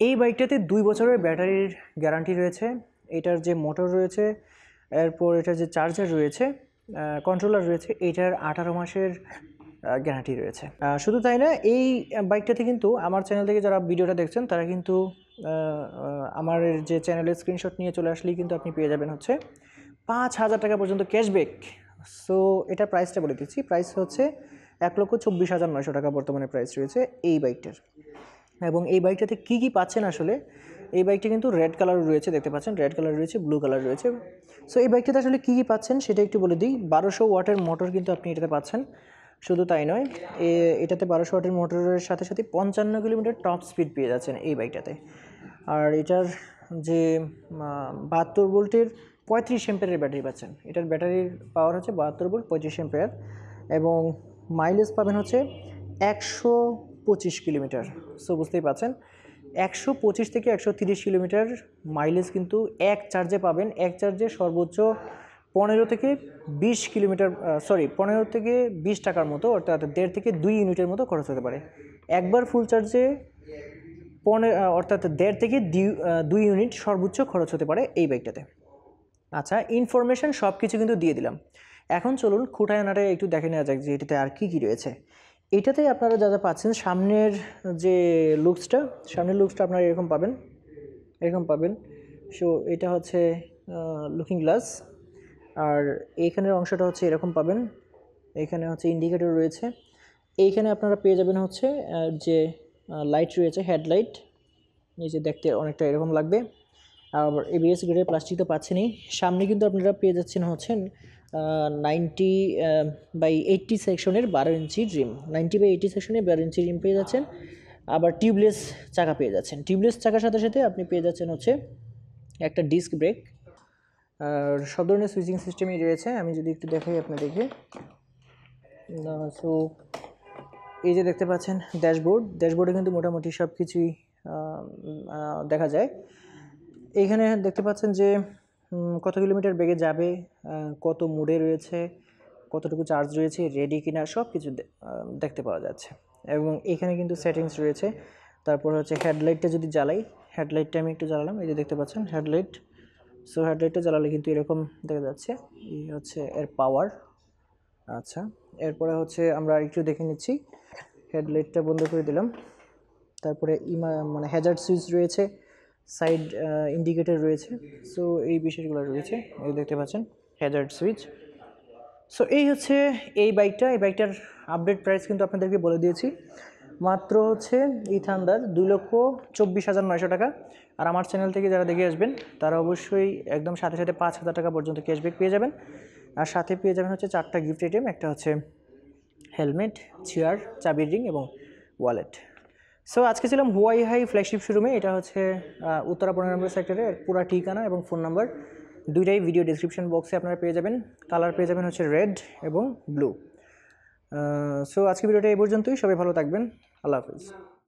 এই বাইকটাতে 2 বছরের ব্যাটারির গ্যারান্টি রয়েছে। এটার যে মোটর রয়েছে, এরপর এটার যে চার্জার রয়েছে, কন্ট্রোলার রয়েছে, এটার 18 মাসের গ্যারান্টি রয়েছে। শুধু তাই না, এই বাইকটাতে কিন্তু আমার চ্যানেল থেকে যারা ভিডিওটা দেখছেন তারা কিন্তু আমার যে চ্যানেলের স্ক্রিনশট নিয়ে চলে আসলেই কিন্তু আপনি পেয়ে যাবেন হচ্ছে 5,000 টাকা পর্যন্ত ক্যাশব্যাক। সো এটার প্রাইসটা বলে দিচ্ছি। প্রাইস হচ্ছে 1,24,900 টাকা বর্তমানে প্রাইস রয়েছে এই বাইকটার। এবং এই বাইকটাতে কী কী পাচ্ছেন আসলে, এই বাইকটা কিন্তু রেড কালার রয়েছে, দেখতে পাচ্ছেন রেড কালার রয়েছে, ব্লু কালার রয়েছে। সো এই বাইকটাতে আসলে কী কী পাচ্ছেন সেটা একটু বলে দিই। 1200 ওয়াটের মোটর কিন্তু আপনি এটাতে পাচ্ছেন। শুধু তাই নয়, এটাতে 1200 ওয়াটের মোটরের সাথে সাথে 55 কিলোমিটার টপ স্পিড পেয়ে যাচ্ছেন এই বাইকটাতে। আর এটার যে 72 ভোল্টের 35 এম্পিয়ারের ব্যাটারি পাচ্ছেন। এটার ব্যাটারির পাওয়ার হচ্ছে 72 ভোল্ট 35 এম্পিয়ার, এবং মাইলেজ পাবেন হচ্ছে 125 কিলোমিটার। সো বুঝতেই পাচ্ছেন 125 থেকে 130 কিলোমিটার মাইলেজ কিন্তু এক চার্জে পাবেন। এক চার্জে সর্বোচ্চ 15 থেকে 20 কিলোমিটার, 15 থেকে 20 টাকার মতো, অর্থাৎ 1.5 থেকে 2 ইউনিটের মতো খরচ হতে পারে। একবার ফুল চার্জে অর্থাৎ 1.5 থেকে 2 ইউনিট সর্বোচ্চ খরচ হতে পারে এই বাইকটাতে। আচ্ছা, ইনফরমেশন সব কিছু কিন্তু দিয়ে দিলাম। এখন চলুন খুঁটায় নাটায় একটু দেখে নেওয়া যাক যে এটাতে আর কী কী রয়েছে। এটাতে আপনারা যা যা পাচ্ছেন, সামনের যে লুকসটা আপনারা এরকম পাবেন। সো এটা হচ্ছে লুকিং গ্লাস, আর এইখানের অংশটা হচ্ছে এরকম পাবেন। এখানে হচ্ছে ইন্ডিকেটর রয়েছে। এইখানে আপনারা পেয়ে যাবেন হচ্ছে যে লাইট রয়েছে, হেডলাইট, নিচে দেখতে অনেকটা এরকম লাগবে। আর এবিএস গ্রেডের প্লাস্টিক তো পাচ্ছেনই। সামনে কিন্তু আপনারা পেয়ে যাচ্ছেন হচ্ছে 90/80 সেকশনের 12 ইঞ্চি রিম, 90/80 সেকশনের 12 ইঞ্চি রিম পেয়ে যাচ্ছেন। আবার টিউবলেস চাকা পেয়ে যাচ্ছেন। টিউবলেস চাকার সাথে সাথে আপনি পেয়ে যাচ্ছেন হচ্ছে একটা ডিস্ক ব্রেক। আর সব ধরনের সুইচিং সিস্টেমই রয়েছে। আমি যদি একটু দেখাই আপনাদেরকে, সো এই যে দেখতে পাচ্ছেন ড্যাশবোর্ডে কিন্তু মোটামুটি সব কিছুই দেখা যায়। এইখানে দেখতে পাচ্ছেন যে কত কিলোমিটার বেগে যাবে, কত মোডে রয়েছে, কতটুকু চার্জ রয়েছে, রেডি কিনা, সব কিছু দেখতে পাওয়া যাচ্ছে। এবং এখানে কিন্তু সেটিংস রয়েছে। তারপর হচ্ছে হেডলাইটটা যদি জ্বালাই, হেডলাইটটা আমি একটু জ্বালালাম, এই যে দেখতে পাচ্ছেন হেডলাইট। সো হেডলাইটটা জ্বালালে কিন্তু এরকম দেখা যাচ্ছে, এই হচ্ছে এর পাওয়ার। আচ্ছা, এরপরে হচ্ছে আমরা একটু দেখে নিচ্ছি। হেডলাইটটা বন্ধ করে দিলাম। তারপরে মানে হ্যাজার্ড সুইচ রয়েছে, সাইড ইন্ডিকেটর রয়েছে। সো এই বিষয়গুলো রয়েছে, এই দেখতে পাচ্ছেন হ্যাজার্ড সুইচ। সো এই হচ্ছে এই বাইকটার আপডেট প্রাইস কিন্তু আপনাদেরকে বলে দিয়েছি। মাত্র হচ্ছে এই থান্ডার 2,24,900 টাকা। আর আমার চ্যানেল থেকে যারা দেখে আসবেন তারা অবশ্যই একদম সাথে সাথে 5,000 টাকা পর্যন্ত ক্যাশব্যাক পেয়ে যাবেন। আর সাথে পেয়ে যাবেন হচ্ছে 4টা গিফট আইটেম, একটা হচ্ছে হেলমেট, চেয়ার, চাবির রিং এবং ওয়ালেট। সো আজকে ছিলাম হুয়াই হাই ফ্ল্যাগশিপ শোরুমে। এটা হচ্ছে উত্তরা 15 নম্বর সেক্টরে। পুরো ঠিকানা এবং ফোন নাম্বার দুইটাই ভিডিও ডিসক্রিপশন বক্সে আপনারা পেয়ে যাবেন। কালার পেয়ে যাবেন হচ্ছে রেড এবং ব্লু। সো আজকে ভিডিওটা এই পর্যন্তই। সবাই ভালো থাকবেন। আল্লাহ হাফিজ।